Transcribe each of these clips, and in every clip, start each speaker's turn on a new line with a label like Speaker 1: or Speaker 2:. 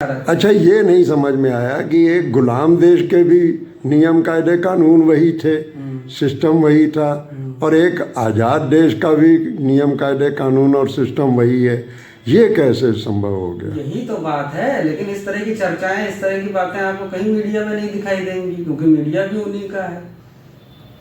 Speaker 1: अच्छा, ये नहीं समझ में आया कि एक गुलाम देश के भी नियम कायदे कानून वही थे, सिस्टम वही था, और एक आज़ाद देश का भी नियम कायदे कानून और सिस्टम वही है। ये कैसे संभव हो गया?
Speaker 2: यही तो बात है। लेकिन इस तरह की चर्चाएं, इस तरह की बातें आपको कहीं मीडिया में नहीं दिखाई देंगी, क्योंकि मीडिया भी उन्हीं का है।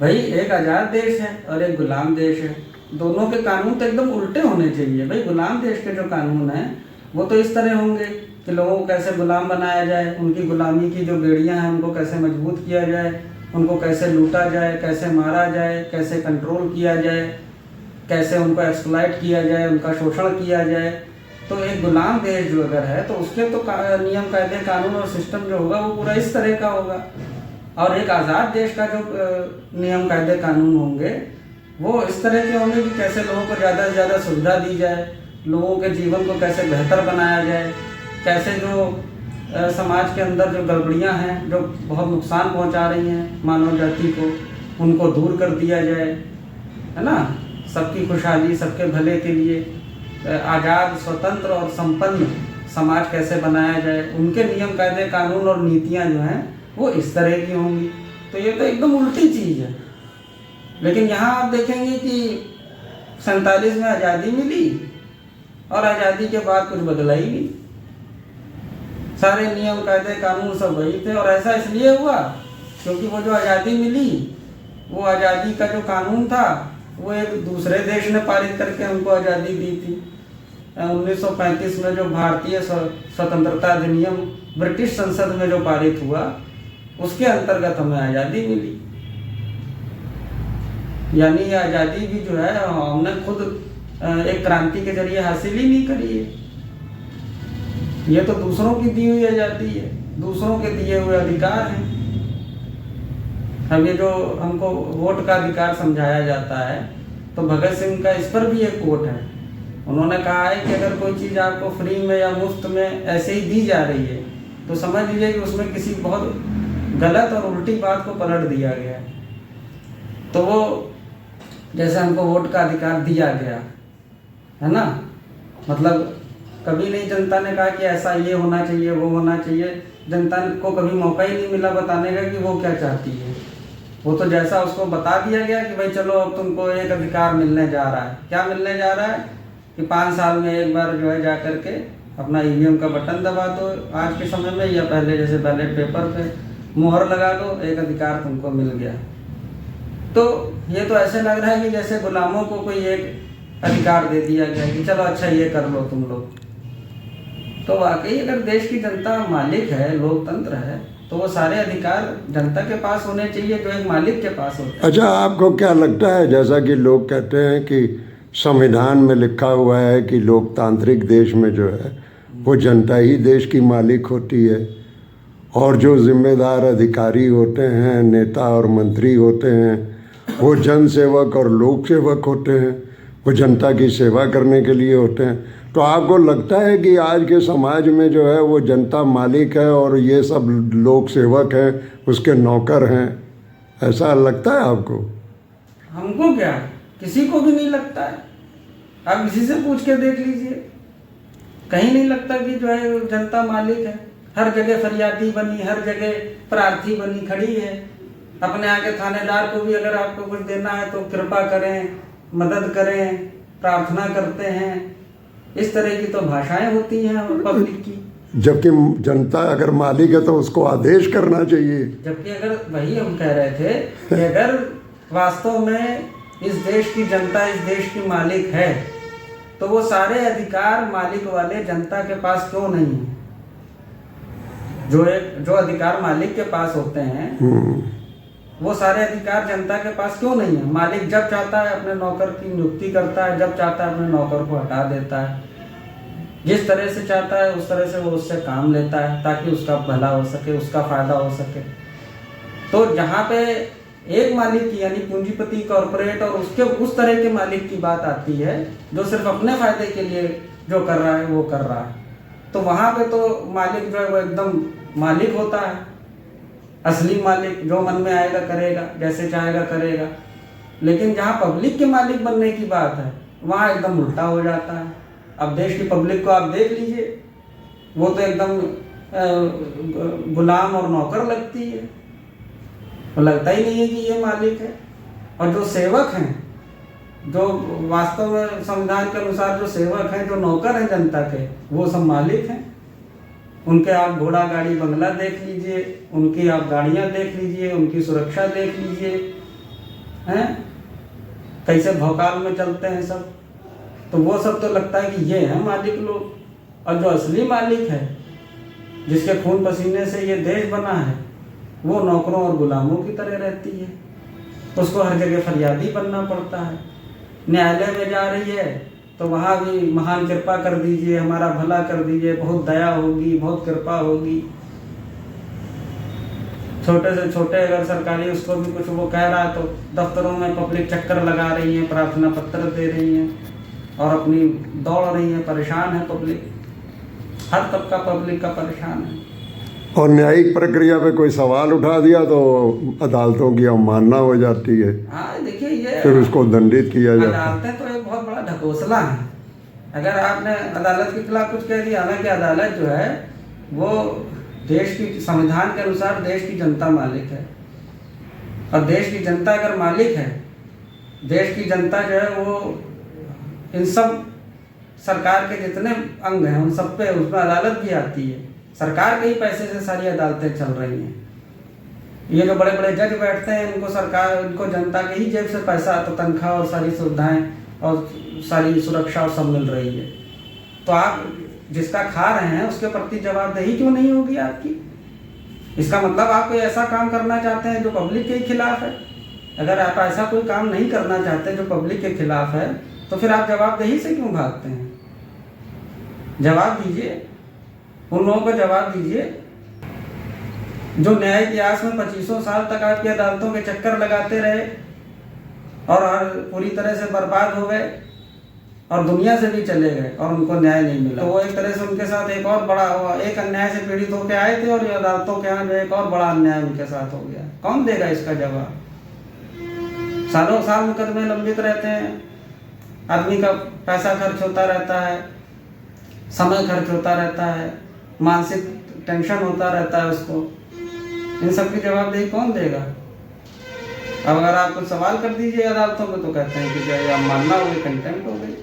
Speaker 2: भाई, एक आज़ाद देश है और एक गुलाम देश है, दोनों के कानून तो एकदम उल्टे होने चाहिए। भाई, गुलाम देश के जो कानून हैं वो तो इस तरह होंगे कि लोगों को कैसे गुलाम बनाया जाए, उनकी गुलामी की जो बेड़ियां हैं उनको कैसे मजबूत किया जाए, उनको कैसे लूटा जाए, कैसे मारा जाए, कैसे कंट्रोल किया जाए, कैसे उनको एक्सप्लॉइट किया जाए, उनका शोषण किया जाए। तो एक गुलाम देश जो अगर है तो उसके तो नियम कायदे कानून और सिस्टम जो होगा वो पूरा इस तरह का होगा। और एक आज़ाद देश का जो नियम कायदे कानून होंगे वो इस तरह के होंगे कि कैसे लोगों को ज़्यादा से ज़्यादा सुविधा दी जाए, लोगों के जीवन को कैसे बेहतर बनाया जाए, कैसे जो समाज के अंदर जो गड़बड़ियाँ हैं जो बहुत नुकसान पहुंचा रही हैं मानव जाति को, उनको दूर कर दिया जाए, है ना। सबकी खुशहाली, सबके भले के लिए आज़ाद, स्वतंत्र और संपन्न समाज कैसे बनाया जाए, उनके नियम कायदे कानून और नीतियाँ जो हैं वो इस तरह की होंगी। तो ये तो एकदम उल्टी चीज़ है। लेकिन यहाँ आप देखेंगे कि 47 में आज़ादी मिली और आज़ादी के बाद कुछ बदला ही नहीं, सारे नियम कायदे कानून सब वही थे। और ऐसा इसलिए हुआ क्योंकि वो जो आज़ादी मिली, वो आज़ादी का जो कानून था वो एक दूसरे देश ने पारित करके हमको आज़ादी दी थी। 1935 में जो भारतीय स्वतंत्रता अधिनियम ब्रिटिश संसद में जो पारित हुआ, उसके अंतर्गत हमें आज़ादी मिली। यानी ये आज़ादी भी जो है हमने खुद एक क्रांति के जरिए हासिल ही नहीं करी है। ये तो दूसरों की दी हुई आज़ादी है, दूसरों के दिए हुए अधिकार हैं। अब ये जो हमको वोट का अधिकार समझाया जाता है, तो भगत सिंह का इस पर भी एक कोट है। उन्होंने कहा है कि अगर कोई चीज़ आपको फ्री में या मुफ्त में ऐसे ही दी जा रही है तो समझ लीजिए कि उसमें किसी बहुत गलत और उल्टी बात को पलट दिया गया है। तो वो जैसे हमको वोट का अधिकार दिया गया है ना, मतलब कभी नहीं जनता ने कहा कि ऐसा ये होना चाहिए, वो होना चाहिए। जनता को कभी मौका ही नहीं मिला बताने का कि वो क्या चाहती है। वो तो जैसा उसको बता दिया गया कि भाई चलो अब तुमको एक अधिकार मिलने जा रहा है। क्या मिलने जा रहा है कि 5 साल में एक बार जो है जा करके अपना ईवीएम का बटन दबा दो आज के समय में, या पहले जैसे बैलेट पेपर पे मुहर लगा दो, एक अधिकार तुमको मिल गया। तो ये तो ऐसे लग रहा है कि जैसे गुलामों को कोई एक अधिकार दे दिया गया कि चलो अच्छा ये कर लो तुम लोग। तो वाकई अगर देश की जनता मालिक है, लोकतंत्र है, तो वो सारे अधिकार जनता के पास होने चाहिए जो एक मालिक के पास होते हैं।
Speaker 1: अच्छा, आपको क्या लगता है, जैसा कि लोग कहते हैं कि संविधान में लिखा हुआ है कि लोकतांत्रिक देश में जो है वो जनता ही देश की मालिक होती है, और जो जिम्मेदार अधिकारी होते हैं, नेता और मंत्री होते हैं, वो जन सेवक और लोक सेवक होते हैं, वो जनता की सेवा करने के लिए होते हैं। तो आपको लगता है कि आज के समाज में जो है वो जनता मालिक है और ये सब लोक सेवक हैं, उसके नौकर हैं? ऐसा लगता है आपको?
Speaker 2: हमको क्या, किसी को भी नहीं लगता है। आप किसी से पूछ के देख लीजिए, कहीं नहीं लगता कि जो है जनता मालिक है। हर जगह फरियादी बनी, हर जगह प्रार्थी बनी खड़ी है। अपने आगे थानेदार को भी अगर आपको कुछ देना है तो कृपा करें, मदद करें, प्रार्थना करते हैं। इस तरह की तो भाषाएं होती हैं पब्लिक की।
Speaker 1: जबकि जनता अगर मालिक है तो उसको आदेश करना चाहिए।
Speaker 2: जबकि अगर वही हम कह रहे थे कि अगर वास्तव में इस देश की जनता इस देश की मालिक है तो वो सारे अधिकार मालिक वाले जनता के पास क्यों नहीं है? जो अधिकार मालिक के पास होते हैं वो सारे अधिकार जनता के पास क्यों नहीं है? मालिक जब चाहता है अपने नौकर की नियुक्ति करता है, जब चाहता है अपने नौकर को हटा देता है, जिस तरह से चाहता है उस तरह से वो उससे काम लेता है ताकि उसका भला हो सके, उसका फायदा हो सके। तो जहाँ पे एक मालिक की यानी पूंजीपति, कॉरपोरेट और उसके उस तरह के मालिक की बात आती है जो सिर्फ अपने फायदे के लिए जो कर रहा है वो कर रहा है, तो वहाँ पे तो मालिक जो है वो एकदम मालिक होता है, असली मालिक। जो मन में आएगा करेगा, जैसे चाहेगा करेगा। लेकिन जहाँ पब्लिक के मालिक बनने की बात है वहाँ एकदम उल्टा हो जाता है। अब देश की पब्लिक को आप देख लीजिए, वो तो एकदम गुलाम और नौकर लगती है, तो लगता ही नहीं है कि ये मालिक है। और जो सेवक हैं, जो वास्तव में संविधान के अनुसार जो सेवक हैं, जो नौकर हैं जनता के, वो सब मालिक हैं। उनके आप घोड़ा गाड़ी बंगला देख लीजिए, उनकी आप गाड़ियां देख लीजिए, उनकी सुरक्षा देख लीजिए, हैं कैसे भौकाल में चलते हैं सब। तो वो सब तो लगता है कि ये हैं मालिक लोग। और जो असली मालिक है, जिसके खून पसीने से ये देश बना है, वो नौकरों और गुलामों की तरह रहती है। उसको हर जगह फरियादी बनना पड़ता है। न्यायालय में जा रही है तो वहाँ भी महान कृपा कर दीजिए, हमारा भला कर दीजिए, बहुत दया होगी, बहुत कृपा होगी। छोटे से छोटे अगर सरकारी उसको भी कुछ वो कह रहा है तो दफ्तरों में पब्लिक चक्कर लगा रही है, प्रार्थना पत्र दे रही हैं और अपनी दौड़ रही है, परेशान है पब्लिक। हर तबका पब्लिक का परेशान है।
Speaker 1: और न्यायिक प्रक्रिया पे कोई सवाल उठा दिया तो अदालतों की अवमानना हो जाती है।
Speaker 2: हाँ देखिए, ये
Speaker 1: फिर उसको दंडित किया जाता है।
Speaker 2: अदालतें तो एक बहुत बड़ा ढकोसला है। अगर आपने अदालत के खिलाफ कुछ कह दिया, हालांकि अदालत जो है वो देश की संविधान के अनुसार देश की जनता मालिक है। और देश की जनता अगर मालिक है, देश की जनता जो है वो इन सब सरकार के जितने अंग हैं उन सब पे उसमें अदालत भी आती है। सरकार के ही पैसे से सारी अदालतें चल रही हैं। ये जो बड़े बड़े जज बैठते हैं, इनको सरकार, इनको जनता के ही जेब से पैसा, तो तनख्वाह और सारी सुविधाएं और सारी सुरक्षा और सब मिल रही है। तो आप जिसका खा रहे हैं उसके प्रति जवाबदेही क्यों नहीं होगी आपकी? इसका मतलब आप कोई ऐसा काम करना चाहते हैं जो पब्लिक के खिलाफ है। अगर आप ऐसा कोई काम नहीं करना चाहते जो पब्लिक के खिलाफ है, तो फिर आप जवाबदेही से क्यों भागते हैं? जवाब दीजिए, उन लोगों को जवाब दीजिए जो न्याय इतिहास में 2500 साल तक आपकी अदालतों के चक्कर लगाते रहे और हर पूरी तरह से बर्बाद हो गए और दुनिया से भी चले गए और उनको न्याय नहीं मिला। तो वो एक तरह से उनके साथ एक और बड़ा, एक अन्याय से पीड़ित होकर आए थे और अदालतों के यहाँ जो एक और बड़ा अन्याय उनके साथ हो गया। कौन देगा इसका जवाब? सालों साल मुकदमे लंबित रहते हैं, आदमी का पैसा खर्च होता रहता है, समय खर्च होता रहता है, मानसिक टेंशन होता रहता है उसको। इन सब की जवाबदेही कौन देगा? अब अगर आप कुछ सवाल कर दीजिए अदालतों में तो कहते हैं कि जो आप मानना हो गई, कंटेम्प्ट हो गई।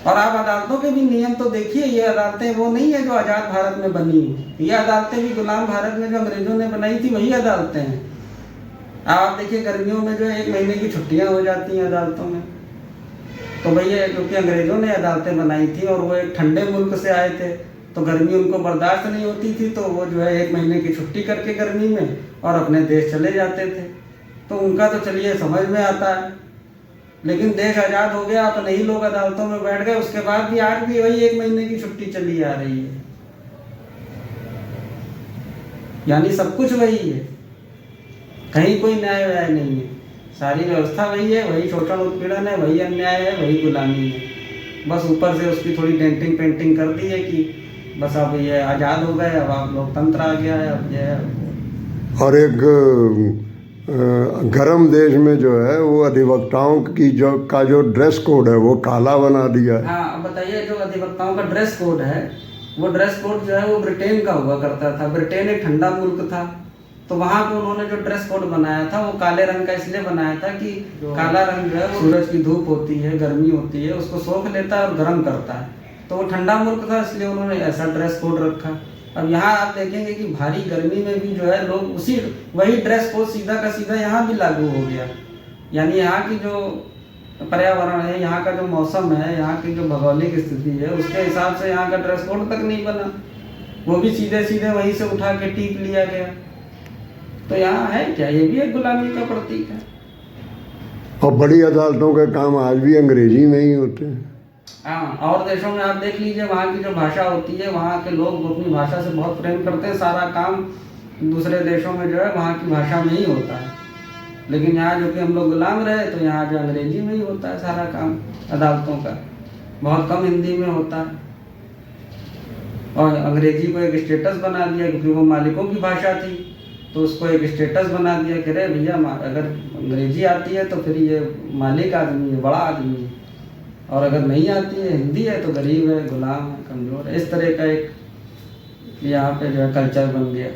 Speaker 2: और आप अदालतों के भी नियम तो देखिए, ये अदालतें वो नहीं है जो आज़ाद भारत में बनी हुई। ये अदालतें भी गुलाम भारत में जो अंग्रेजों ने बनाई थी वही अदालतें हैं। आप देखिए गर्मियों में जो 1 महीने की छुट्टियाँ हो जाती हैं अदालतों में, तो भैया क्योंकि अंग्रेजों ने अदालतें बनाई थी और वो एक ठंडे मुल्क से आए थे तो गर्मी उनको बर्दाश्त नहीं होती थी, तो वो जो है 1 महीने की छुट्टी करके गर्मी में और अपने देश चले जाते थे। तो उनका तो चलिए समझ में आता है, लेकिन देश आज़ाद हो गया, अपने ही लोग अदालतों में बैठ गए, उसके बाद भी आज भी वही 1 महीने की छुट्टी चली आ रही है। यानी सब कुछ वही है, कहीं कोई न्याय व्याय नहीं है। सारी व्यवस्था वही है, वही शोषण उत्पीड़न है, वही अन्याय है, वही गुलामी है। बस ऊपर से उसकी थोड़ी डेंटिंग पेंटिंग कर दी है कि बस अब ये आज़ाद हो गए, अब आप लोकतंत्र आ गया है, अब ये है।
Speaker 1: और एक गरम देश में जो है वो अधिवक्ताओं की जो ड्रेस कोड है वो काला बना दिया है।
Speaker 2: हाँ, अब बताइए, जो अधिवक्ताओं का ड्रेस कोड है, वो ड्रेस कोड जो है वो ब्रिटेन का हुआ करता था। ब्रिटेन एक ठंडा मुल्क था, तो वहाँ पे उन्होंने जो ड्रेस कोड बनाया था वो काले रंग का इसलिए बनाया था कि काला रंग जो है वो सूरज की धूप होती है, गर्मी होती है, उसको सोख लेता है और गर्म करता है। तो वो ठंडा मुल्क था, इसलिए उन्होंने ऐसा ड्रेस कोड रखा। अब यहाँ आप देखेंगे कि भारी गर्मी में भी जो है लोग वही ड्रेस कोड सीधा का सीधा यहाँ भी लागू हो गया। यानी यहाँ की जो पर्यावरण है, यहाँ का जो मौसम है, यहाँ की जो भौगोलिक स्थिति है, उसके हिसाब से यहाँ का ड्रेस कोड तक नहीं बना, वो भी सीधे सीधे वहीं से उठा के टीप लिया गया। तो यहाँ है क्या, ये भी एक गुलामी का प्रतीक है।
Speaker 1: और बड़ी अदालतों के काम आज भी अंग्रेजी में ही होते हैं।
Speaker 2: हाँ, और देशों में आप देख लीजिए, वहाँ की जो भाषा होती है, वहाँ के लोग अपनी भाषा से बहुत प्रेम करते हैं। सारा काम दूसरे देशों में जो है वहाँ की भाषा में ही होता है। लेकिन यहाँ जो कि हम लोग गुलाम रहे, तो यहाँ जो अंग्रेजी में ही होता है सारा काम अदालतों का, बहुत कम हिंदी में होता है। और अंग्रेजी को एक स्टेटस बना दिया, क्योंकि वो मालिकों की भाषा थी, तो उसको एक स्टेटस बना दिया कि अरे भैया अगर अंग्रेजी आती है तो फिर ये मालिक आदमी है, बड़ा आदमी है, और अगर नहीं आती है, हिंदी है, तो गरीब है, गुलाम है, कमज़ोर है। इस तरह का एक यहाँ पे जो है कल्चर बन गया।